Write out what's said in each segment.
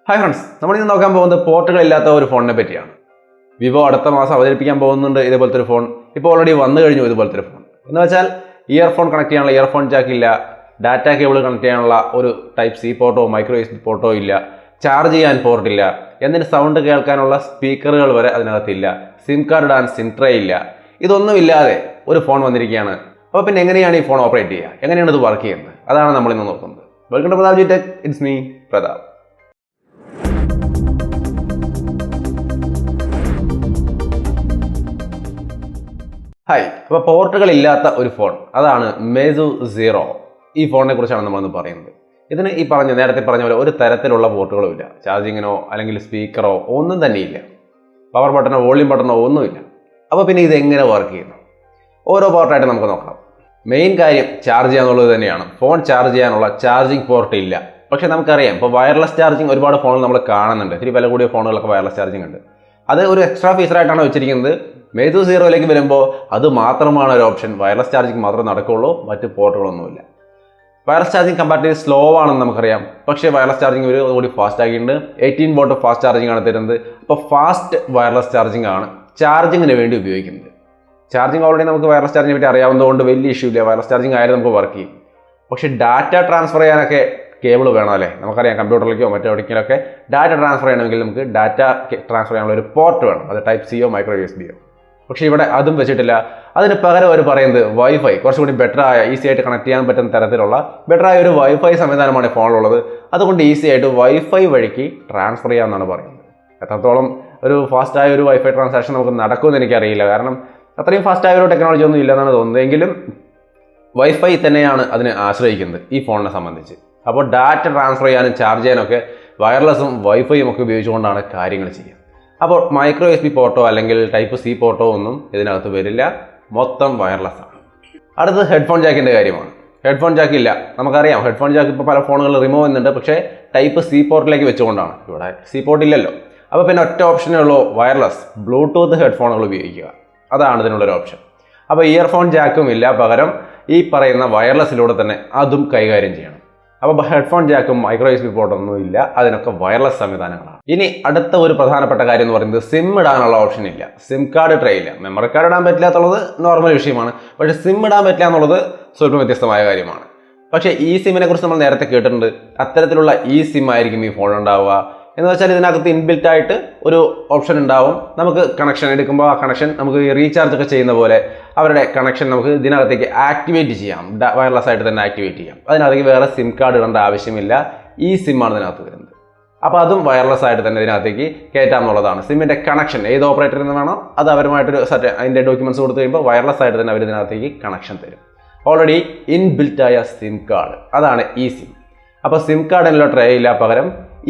Hi friends, നമ്മളിന്ന് നോക്കാൻ പോകുന്നത് പോർട്ടുകളില്ലാത്ത ഒരു ഫോണിനെ പറ്റിയാണ്. വിവോ അടുത്ത മാസം അവതരിപ്പിക്കാൻ പോകുന്നുണ്ട് ഇതുപോലത്തെ ഒരു ഫോൺ. ഇപ്പോൾ ഓൾറെഡി വന്നു കഴിഞ്ഞു ഇതുപോലത്തെ ഒരു ഫോൺ. എന്ന് വെച്ചാൽ ഇയർഫോൺ കണക്ട് ചെയ്യാനുള്ള ഇയർഫോൺ ജാക്ക് ഇല്ല, ഡാറ്റ കേബിൾ കണക്ട് ചെയ്യാനുള്ള ഒരു type C Porto micro USB Porto ഇല്ല, ചാർജ് ചെയ്യാൻ പോർട്ടില്ല, എന്നിട്ട് സൗണ്ട് കേൾക്കാനുള്ള സ്പീക്കറുകൾ വരെ അതിനകത്തില്ല, സിം കാർഡ് ഇടാൻ സിം ട്രേ ഇല്ല. ഇതൊന്നും ഇല്ലാതെ ഒരു ഫോൺ വന്നിരിക്കുകയാണ്. അപ്പോൾ പിന്നെ എങ്ങനെയാണ് ഈ ഫോൺ ഓപ്പറേറ്റ് ചെയ്യുക, എങ്ങനെയാണ് ഇത് വർക്ക് ചെയ്യുന്നത്, അതാണ് നമ്മളിന്ന് നോക്കുന്നത്. Welcome to Pratap G tech, it's me Pratap. Hi, അപ്പോൾ പോർട്ടുകൾ ഇല്ലാത്ത ഒരു ഫോൺ, അതാണ് MEIZU Zero. ഈ ഫോണിനെ കുറിച്ചാണ് നമ്മളിന്ന് പറയുന്നത്. ഇതിന് നേരത്തെ പറഞ്ഞ പോലെ ഒരു തരത്തിലുള്ള പോർട്ടുകളും ഇല്ല. ചാർജിങ്ങിനോ അല്ലെങ്കിൽ സ്പീക്കറോ ഒന്നും തന്നെയില്ല. പവർ ബട്ടണോ വോളിയം ബട്ടണോ ഒന്നുമില്ല. അപ്പോൾ പിന്നെ ഇത് എങ്ങനെ വർക്ക് ചെയ്യുന്നു? ഓരോ പോർട്ടായിട്ട് നമുക്ക് നോക്കാം. മെയിൻ കാര്യം ചാർജ് ചെയ്യാന്നുള്ളത് തന്നെയാണ്. ഫോൺ ചാർജ് ചെയ്യാനുള്ള ചാർജിങ് പോർട്ട് ഇല്ല. പക്ഷേ നമുക്കറിയാം, ഇപ്പോൾ വയർലെസ് ചാർജിങ് ഒരുപാട് ഫോണിൽ നമ്മൾ കാണുന്നുണ്ട്. ഇത്തിരി വില കൂടിയ ഫോണുകളൊക്കെ വയർലെസ് ചാർജിങ് ഉണ്ട്. അത് ഒരു എക്സ്ട്രാ ഫീച്ചറായിട്ടാണ് വെച്ചിരിക്കുന്നത്. MEIZU Zeroയിലേക്ക് വരുമ്പോൾ അത് മാത്രമാണ് ഒരു ഓപ്ഷൻ. വയർലെസ് ചാർജിങ് മാത്രമേ നടക്കുകയുള്ളൂ, മറ്റ് പോർട്ടുകളൊന്നുമില്ല. വയർലെസ് ചാർജിങ് കമ്പാരിറ്റീവ്ലി സ്ലോ ആണെന്ന് നമുക്കറിയാം. പക്ഷേ വയർലെസ് ചാർജിങ് ഒരു കൂടി ഫാസ്റ്റ് ആക്കിയിട്ടുണ്ട്. 18 വോട്ട് ഫാസ്റ്റ് ചാർജിങ് ആണ് തരുന്നത്. അപ്പോൾ ഫാസ്റ്റ് വയർലെസ് ചാർജിങ് ആണ് ചാർജിങ്ങിന് വേണ്ടി ഉപയോഗിക്കുന്നത്. ചാർജിങ് ഓൾറെഡി നമുക്ക് വയർലെസ് ചാർജിനെ പറ്റി അറിയാവുന്നതുകൊണ്ട് വലിയ ഇഷ്യൂ ഇല്ല. വയർലെസ് ചാർജിങ് ആയാലും നമുക്ക് വർക്ക് ചെയ്യും. പക്ഷേ ഡാറ്റ ട്രാൻസ്ഫർ ചെയ്യാനൊക്കെ കേബിൾ വേണം അല്ലേ? നമുക്കറിയാം, കമ്പ്യൂട്ടറിലേക്കോ മറ്റെവിടേക്കിലൊക്കെ ഡാറ്റ ട്രാൻസ്ഫർ ചെയ്യണമെങ്കിൽ നമുക്ക് ഡാറ്റ ട്രാൻസ്ഫർ ചെയ്യാനുള്ള ഒരു പോർട്ട് വേണം. അത് ടൈപ്പ് സിയോ മൈക്രോ USBയോ. പക്ഷേ ഇവിടെ അതും വെച്ചിട്ടില്ല. അതിന് പകരം അവർ പറയുന്നത് വൈഫൈ, കുറച്ചുകൂടി ബെറ്ററായ ഈസി ആയിട്ട് കണക്ട് ചെയ്യാൻ പറ്റുന്ന തരത്തിലുള്ള ബെറ്ററായ ഒരു വൈഫൈ സംവിധാനമാണ് ഫോണിലുള്ളത്. അതുകൊണ്ട് ഈസി ആയിട്ട് വൈഫൈ വഴിക്ക് ട്രാൻസ്ഫർ ചെയ്യാമെന്നാണ് പറയുന്നത്. എത്രത്തോളം ഒരു ഫാസ്റ്റായ ഒരു വൈഫൈ ട്രാൻസാക്ഷൻ നമുക്ക് നടക്കുമെന്ന് എനിക്കറിയില്ല. കാരണം അത്രയും ഫാസ്റ്റായ ഒരു ടെക്നോളജി ഒന്നും ഇല്ലെന്നാണ് തോന്നുന്നത്. എങ്കിലും വൈഫൈ തന്നെയാണ് അതിനെ ആശ്രയിക്കുന്നത് ഈ ഫോണിനെ സംബന്ധിച്ച്. അപ്പോൾ ഡാറ്റ ട്രാൻസ്ഫർ ചെയ്യാനും ചാർജ് ചെയ്യാനൊക്കെ വയർലെസ്സും വൈഫൈയും ഒക്കെ ഉപയോഗിച്ചുകൊണ്ടാണ് കാര്യങ്ങൾ ചെയ്യുക. അപ്പോൾ മൈക്രോ USB പോർട്ടോ അല്ലെങ്കിൽ ടൈപ്പ് സി പോർട്ടോ ഒന്നും ഇതിനകത്ത് വരില്ല. മൊത്തം വയർലെസ് ആണ്. അടുത്തത് ഹെഡ്ഫോൺ ജാക്കിൻ്റെ കാര്യമാണ്. ഹെഡ്ഫോൺ ജാക്ക് ഇല്ല. നമുക്കറിയാം, ഹെഡ്ഫോൺ ജാക്ക് ഇപ്പോൾ പല ഫോണുകളിൽ റിമൂവ് ചെയ്യുന്നുണ്ട്. പക്ഷേ ടൈപ്പ് സി പോർട്ടിലേക്ക് വെച്ചുകൊണ്ടാണ്. ഇവിടെ സി പോർട്ട് ഇല്ലല്ലോ. അപ്പോൾ പിന്നെ ഒറ്റ ഓപ്ഷനേ ഉള്ളൂ, വയർലെസ് ബ്ലൂടൂത്ത് ഹെഡ്ഫോണുകൾ ഉപയോഗിക്കുക. അതാണ് ഇതിനുള്ളൊരു ഓപ്ഷൻ. അപ്പോൾ ഇയർഫോൺ ജാക്കും ഇല്ല, പകരം ഈ പറയുന്ന വയർലെസ്സിലൂടെ തന്നെ അതും കൈകാര്യം ചെയ്യണം. അപ്പോൾ ഹെഡ്ഫോൺ ജാക്കും മൈക്രോ USB പോർട്ടൊന്നും ഇല്ല. അതിനൊക്കെ വയർലെസ് സംവിധാനങ്ങളാണ്. ഇനി അടുത്ത ഒരു പ്രധാനപ്പെട്ട കാര്യം എന്ന് പറയുന്നത് സിം ഇടാനുള്ള ഓപ്ഷൻ ഇല്ല. സിം കാർഡ് ട്രേ ഇല്ല. മെമ്മറി കാർഡ് ഇടാൻ പറ്റില്ല എന്നുള്ളത് നോർമൽ വിഷയമാണ്. പക്ഷേ സിം ഇടാൻ പറ്റില്ല എന്നുള്ളത് സ്വല്പം വ്യത്യസ്തമായ കാര്യമാണ്. പക്ഷേ ഈ സിമ്മിനെ കുറിച്ച് നമ്മൾ നേരത്തെ കേട്ടിട്ടുണ്ട്. അത്തരത്തിലുള്ള ഈ സിം ആയിരിക്കും ഈ ഫോൺ ഉണ്ടാവുക. എന്ന് വെച്ചാൽ ഇതിനകത്ത് ഇൻബിൽറ്റ് ആയിട്ട് ഒരു ഓപ്ഷൻ ഉണ്ടാവും. നമുക്ക് കണക്ഷൻ എടുക്കുമ്പോൾ ആ കണക്ഷൻ നമുക്ക് റീചാർജ് ഒക്കെ ചെയ്യുന്ന പോലെ അവരുടെ കണക്ഷൻ നമുക്ക് ഇതിനകത്തേക്ക് ആക്ടിവേറ്റ് ചെയ്യാം. വയർലെസ് ആയിട്ട് തന്നെ ആക്ടിവേറ്റ് ചെയ്യാം. അതിനകത്തേക്ക് വേറെ സിം കാർഡ് ഇടേണ്ട ആവശ്യമില്ല. ഈ സിമ്മാണ് ഇതിനകത്ത് വരുന്നത്. അപ്പോൾ അതും വയർലെസ് ആയിട്ട് തന്നെ ഇതിനകത്തേക്ക് കയറ്റാം എന്നുള്ളതാണ്. സിമ്മിൻ്റെ കണക്ഷൻ ഏത് ഓപ്പറേറ്ററിൽ നിന്ന് വേണോ അത് അവരുമായിട്ടൊരു അതിൻ്റെ ഡോക്യുമെൻറ്റ്സ് കൊടുത്തു കഴിയുമ്പോൾ വയർലെസ് ആയിട്ട് തന്നെ അവർ ഇതിനകത്തേക്ക് കണക്ഷൻ തരും. ഓൾറെഡി ഇൻബിൽറ്റായ സിം കാർഡ്, അതാണ് ഈ സിം. അപ്പോൾ സിം കാർഡിനുള്ള ട്രേ ഇല്ല, പകരം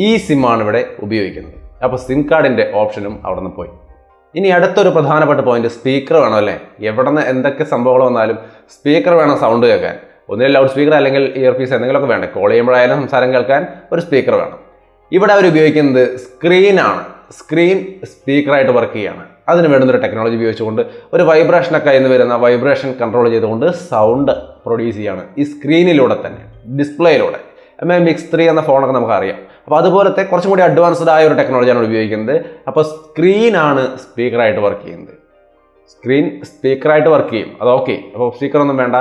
ഈ സിമ്മാണ് ഇവിടെ ഉപയോഗിക്കുന്നത്. അപ്പോൾ സിം കാർഡിൻ്റെ ഓപ്ഷനും അവിടെ നിന്ന് പോയി. ഇനി അടുത്തൊരു പ്രധാനപ്പെട്ട പോയിന്റ്, സ്പീക്കർ വേണം അല്ലേ? എവിടെ നിന്ന് എന്തൊക്കെ സംഭവങ്ങൾ വന്നാലും സ്പീക്കർ വേണം സൗണ്ട് കേൾക്കാൻ. ഒന്നിൽ ലൗഡ് സ്പീക്കർ അല്ലെങ്കിൽ ഇയർ പീസ് എന്തെങ്കിലുമൊക്കെ വേണ്ടേ? കോൾ ചെയ്യുമ്പോഴായാലും സംസാരം കേൾക്കാൻ ഒരു സ്പീക്കർ വേണം. ഇവിടെ അവർ ഉപയോഗിക്കുന്നത് സ്ക്രീനാണ്. സ്ക്രീൻ സ്പീക്കറായിട്ട് വർക്ക് ചെയ്യുകയാണ്. അതിന് വേണ്ടുന്നൊരു ടെക്നോളജി ഉപയോഗിച്ചുകൊണ്ട് ഒരു വൈബ്രേഷനൊക്കെ ഇന്ന് വരുന്ന വൈബ്രേഷൻ കൺട്രോൾ ചെയ്തുകൊണ്ട് സൗണ്ട് പ്രൊഡ്യൂസ് ചെയ്യുകയാണ് ഈ സ്ക്രീനിലൂടെ തന്നെ, ഡിസ്പ്ലേയിലൂടെ. MEIZU 3 എന്ന ഫോണൊക്കെ നമുക്കറിയാം. അപ്പോൾ അതുപോലത്തെ കുറച്ചും കൂടി അഡ്വാൻസ്ഡ് ആയ ഒരു ടെക്നോളജിയാണ് ഉപയോഗിക്കുന്നത്. അപ്പോൾ സ്ക്രീനാണ് സ്പീക്കറായിട്ട് വർക്ക് ചെയ്യുന്നത്. സ്ക്രീൻ സ്പീക്കറായിട്ട് വർക്ക് ചെയ്യും, അത് ഓക്കെ. അപ്പോൾ സ്പീക്കറൊന്നും വേണ്ട,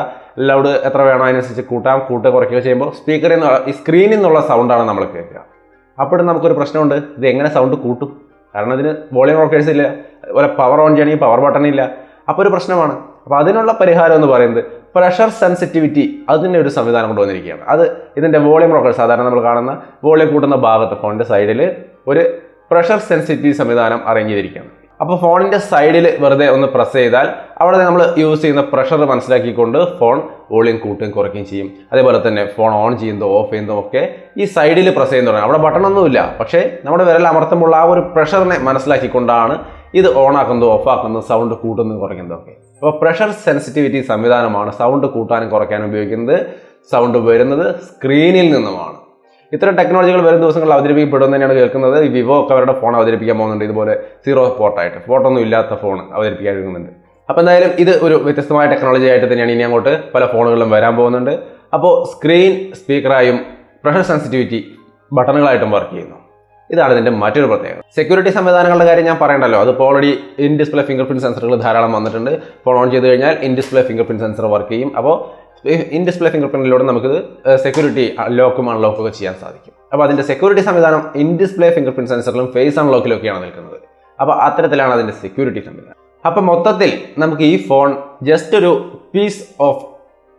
ലൗഡ് എത്ര വേണോ അതിനനുസരിച്ച് കുറയ്ക്കുകയോ ചെയ്യുമ്പോൾ ഈ സ്ക്രീനിൽ നിന്നുള്ള സൗണ്ടാണ് നമ്മൾ കേൾക്കുക. അപ്പോഴും നമുക്കൊരു പ്രശ്നമുണ്ട്, ഇത് എങ്ങനെ സൗണ്ട് കൂട്ടും? കാരണം ഇതിന് വോളിയം റോക്കേഴ്സ് ഇല്ല, അതുപോലെ പവർ ഓൺ ചെയ്യണമെങ്കിൽ പവർ ബട്ടൺ ഇല്ല. അപ്പോൾ ഒരു പ്രശ്നമാണ്. അപ്പോൾ അതിനുള്ള പരിഹാരം എന്ന് പറയുന്നത് പ്രഷർ സെൻസിറ്റിവിറ്റി, അതിൻ്റെ ഒരു സംവിധാനം കൊണ്ടുവന്നിരിക്കുകയാണ്. അത് ഇതിൻ്റെ വോളിയം റോക്കർ, സാധാരണ നമ്മൾ കാണുന്ന വോളിയം കൂട്ടുന്ന ഭാഗത്ത് ഫോണിൻ്റെ സൈഡിൽ ഒരു പ്രഷർ സെൻസിറ്റിവിറ്റി സംവിധാനം അറേഞ്ച് ചെയ്തിരിക്കുകയാണ്. അപ്പോൾ ഫോണിൻ്റെ സൈഡിൽ വെറുതെ ഒന്ന് പ്രസ് ചെയ്താൽ അവിടെ നമ്മൾ യൂസ് ചെയ്യുന്ന പ്രഷർ മനസ്സിലാക്കിക്കൊണ്ട് ഫോൺ വോളിയം കൂട്ടുകയും കുറയ്ക്കുകയും ചെയ്യും. അതേപോലെ തന്നെ ഫോൺ ഓൺ ചെയ്യുന്നതോ ഓഫ് ചെയ്യുന്നതോ ഒക്കെ ഈ സൈഡിൽ പ്രസ് ചെയ്യുന്നതാണ്. അവിടെ ബട്ടണൊന്നുമില്ല, പക്ഷേ നമ്മുടെ വിരൽ അമർത്തുമ്പോൾ ആ ഒരു പ്രഷറിനെ മനസ്സിലാക്കിക്കൊണ്ടാണ് ഇത് ഓൺ ആക്കുന്നതോ ഓഫ് ആക്കുന്നതോ സൗണ്ട് കൂട്ടുന്നതും കുറയ്ക്കുന്നതൊക്കെ. അപ്പോൾ പ്രഷർ സെൻസിറ്റിവിറ്റി സംവിധാനമാണ് സൗണ്ട് കൂട്ടാനും കുറയ്ക്കാനും ഉപയോഗിക്കുന്നത്. സൗണ്ട് വരുന്നത് സ്ക്രീനിൽ നിന്നുമാണ്. ഇത്തരം ടെക്നോളജികൾ വരും ദിവസങ്ങളിൽ അവതരിപ്പിക്കപ്പെടുമെന്ന് തന്നെയാണ് കേൾക്കുന്നത്. ഈ വിവോ ഒക്കെ അവരുടെ ഫോൺ അവതരിപ്പിക്കാൻ പോകുന്നുണ്ട്. ഇതുപോലെ സീറോ പോർട്ടായിട്ട്, പോർട്ടൊന്നും ഇല്ലാത്ത ഫോൺ അവതരിപ്പിക്കാൻ പോകുന്നുണ്ട്. അപ്പോൾ എന്തായാലും ഇത് ഒരു വ്യത്യസ്തമായ ടെക്നോളജി ആയിട്ട് തന്നെയാണ് ഇനി അങ്ങോട്ട് പല ഫോണുകളിലും വരാൻ പോകുന്നുണ്ട്. അപ്പോൾ സ്ക്രീൻ സ്പീക്കറായും പ്രഷർ സെൻസിറ്റിവിറ്റി ബട്ടണുകളായിട്ടും വർക്ക് ചെയ്യുന്നു. ഇതാണ് ഇതിൻ്റെ മറ്റൊരു പ്രത്യേകത. സെക്യൂരിറ്റി സംവിധാനങ്ങളുടെ കാര്യം ഞാൻ പറയണ്ടല്ലോ, അതിപ്പോൾ already in display finger print സെൻസറുകൾ ധാരാളം വന്നിട്ടുണ്ട്. ഫോൺ ഓൺ ചെയ്ത് കഴിഞ്ഞാൽ in display finger print sensor work ചെയ്യും. അപ്പോൾ ഇൻ ഡിസ്പ്ലേ ഫിംഗർ പ്രിന്റിലൂടെ നമുക്കിത് സെക്യൂരിറ്റി ലോക്കും അൺലോക്കും ഒക്കെ ചെയ്യാൻ സാധിക്കും. അപ്പോൾ അതിൻ്റെ സെക്യൂരിറ്റി സംവിധാനം ഇൻ ഡിസ്പ്ലേ ഫിംഗർ പ്രിന്റ് സെൻസറിലും ഫേസ് അൺലോക്കിലൊക്കെയാണ് നിൽക്കുന്നത്. അപ്പോൾ അത്തരത്തിലാണ് അതിൻ്റെ സെക്യൂരിറ്റി സംവിധാനം. അപ്പോൾ മൊത്തത്തിൽ നമുക്ക് ഈ ഫോൺ ജസ്റ്റ് ഒരു പീസ് ഓഫ്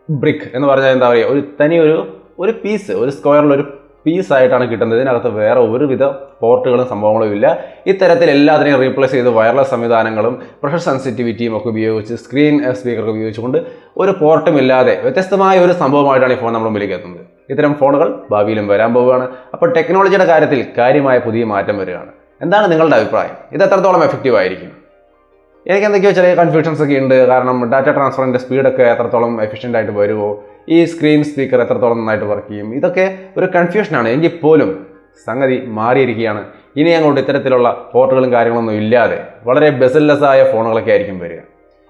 ബ്രിക്ക് എന്ന് പറഞ്ഞാൽ എന്താ പറയുക, ഒരു തനി ഒരു പീസ്, ഒരു സ്ക്വയറിലൊരു പീസായിട്ടാണ് കിട്ടുന്നത്. ഇതിനകത്ത് വേറെ ഒരുവിധ പോർട്ടുകളും സംഭവങ്ങളും ഇല്ല. ഇത്തരത്തിൽ എല്ലാത്തിനെയും റീപ്ലേസ് ചെയ്ത് വയർലെസ് സംവിധാനങ്ങളും പ്രഷർ സെൻസിറ്റിവിറ്റിയും ഒക്കെ ഉപയോഗിച്ച് സ്ക്രീൻ സ്പീക്കറൊക്കെ ഉപയോഗിച്ചുകൊണ്ട് ഒരു പോർട്ടും ഇല്ലാതെ വ്യത്യസ്തമായ ഒരു സംഭവമായിട്ടാണ് ഈ ഫോൺ നമ്മുടെ മുമ്പിലേക്ക് എത്തുന്നത്. ഇത്തരം ഫോണുകൾ ഭാവിയിലും വരാൻ പോവുകയാണ്. അപ്പോൾ ടെക്നോളജിയുടെ കാര്യത്തിൽ കാര്യമായ പുതിയ മാറ്റം വരികയാണ്. എന്താണ് നിങ്ങളുടെ അഭിപ്രായം? ഇത് എത്രത്തോളം എഫക്റ്റീവ് ആയിരിക്കും? എനിക്ക് എന്തൊക്കെയോ ചെറിയ കൺഫ്യൂഷൻസ് ഒക്കെ ഉണ്ട്. കാരണം ഡാറ്റ ട്രാൻസ്ഫറിൻ്റെ സ്പീഡൊക്കെ എത്രത്തോളം എഫിഷ്യൻ്റ് ആയിട്ട് വരുമോ, ഈ സ്ക്രീൻ സ്പീക്കർ എത്രത്തോളം നന്നായിട്ട് വർക്ക് ചെയ്യും, ഇതൊക്കെ ഒരു കൺഫ്യൂഷനാണ്. എങ്കിൽ പോലും സംഗതി മാറിയിരിക്കുകയാണ്. ഇനി അങ്ങോട്ട് ഇത്തരത്തിലുള്ള പോർട്ടുകളും കാര്യങ്ങളൊന്നും ഇല്ലാതെ വളരെ ബെസൽലെസ് ആയ ഫോണുകളൊക്കെ ആയിരിക്കും വരിക.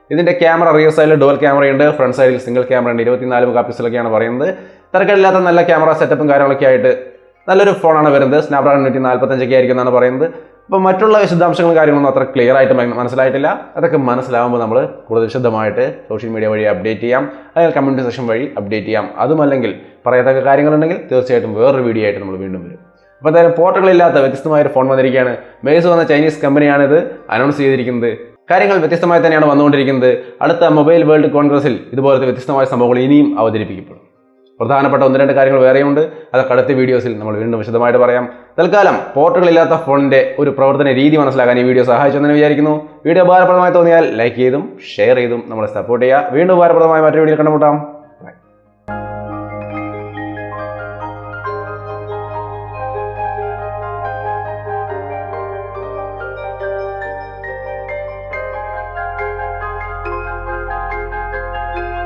ഇതിൻ്റെ ക്യാമറ റിയർ സൈഡിൽ ഡുവൽ ക്യാമറയുണ്ട്, ഫ്രണ്ട് സൈഡിൽ സിംഗിൾ ക്യാമറ ഉണ്ട്. 24 മെഗാ പിക്സലൊക്കെയാണ് പറയുന്നത്. തിരക്കില്ലാത്ത നല്ല ക്യാമറ സെറ്റപ്പും കാര്യങ്ങളൊക്കെ ആയിട്ട് നല്ലൊരു ഫോണാണ് വരുന്നത്. സ്നാപ്ഡ്രാഗൺ 845 ആയിരിക്കും എന്നാണ് പറയുന്നത്. അപ്പോൾ മറ്റുള്ള വിശദാംശങ്ങളും കാര്യങ്ങളൊന്നും അത്ര ക്ലിയർ ആയിട്ട് മനസ്സിലായിട്ടില്ല. അതൊക്കെ മനസ്സിലാവുമ്പോൾ നമ്മൾ കൂടുതൽ വിശദമായിട്ട് സോഷ്യൽ മീഡിയ വഴി അപ്ഡേറ്റ് ചെയ്യാം, അല്ലെങ്കിൽ കമ്മ്യൂണിറ്റി സെക്ഷൻ വഴി അപ്ഡേറ്റ് ചെയ്യാം. അതുമല്ലെങ്കിൽ പറയത്തക്ക കാര്യങ്ങളുണ്ടെങ്കിൽ തീർച്ചയായിട്ടും വേറൊരു വീഡിയോ ആയിട്ട് നമ്മൾ വീണ്ടും വരും. അപ്പോൾ എന്തായാലും പോർട്ടുകളില്ലാത്ത വ്യത്യസ്തമായൊരു ഫോൺ വന്നിരിക്കുകയാണ്. MEIZU എന്ന ചൈനീസ് കമ്പനിയാണിത് അനൗൺസ് ചെയ്തിരിക്കുന്നത്. കാര്യങ്ങൾ വ്യത്യസ്തമായി തന്നെയാണ് വന്നുകൊണ്ടിരിക്കുന്നത്. അടുത്ത മൊബൈൽ വേൾഡ് കോൺഗ്രസിൽ ഇതുപോലത്തെ വ്യത്യസ്തമായ സംഭവങ്ങൾ ഇനിയും അവതരിപ്പിക്കപ്പെടും. പ്രധാനപ്പെട്ട 1-2 കാര്യങ്ങൾ വേറെയുണ്ട്. അതൊക്കെ അടുത്ത വീഡിയോസിൽ നമ്മൾ വീണ്ടും വിശദമായിട്ട് പറയാം. തൽക്കാലം പോർട്ടുകളില്ലാത്ത ഫോണിൻ്റെ ഒരു പ്രവർത്തന രീതി മനസ്സിലാക്കാൻ ഈ വീഡിയോ സഹായിച്ചെന്ന് വിചാരിക്കുന്നു. വീഡിയോ ഉപകാരപ്രദമായി തോന്നിയാൽ ലൈക്ക് ചെയ്തും ഷെയർ ചെയ്തും നമ്മളെ സപ്പോർട്ട് ചെയ്യുക. വീണ്ടും ഉപകാരപ്രദമായ മറ്റൊരു വീഡിയോ കണ്ടുമുട്ടാം.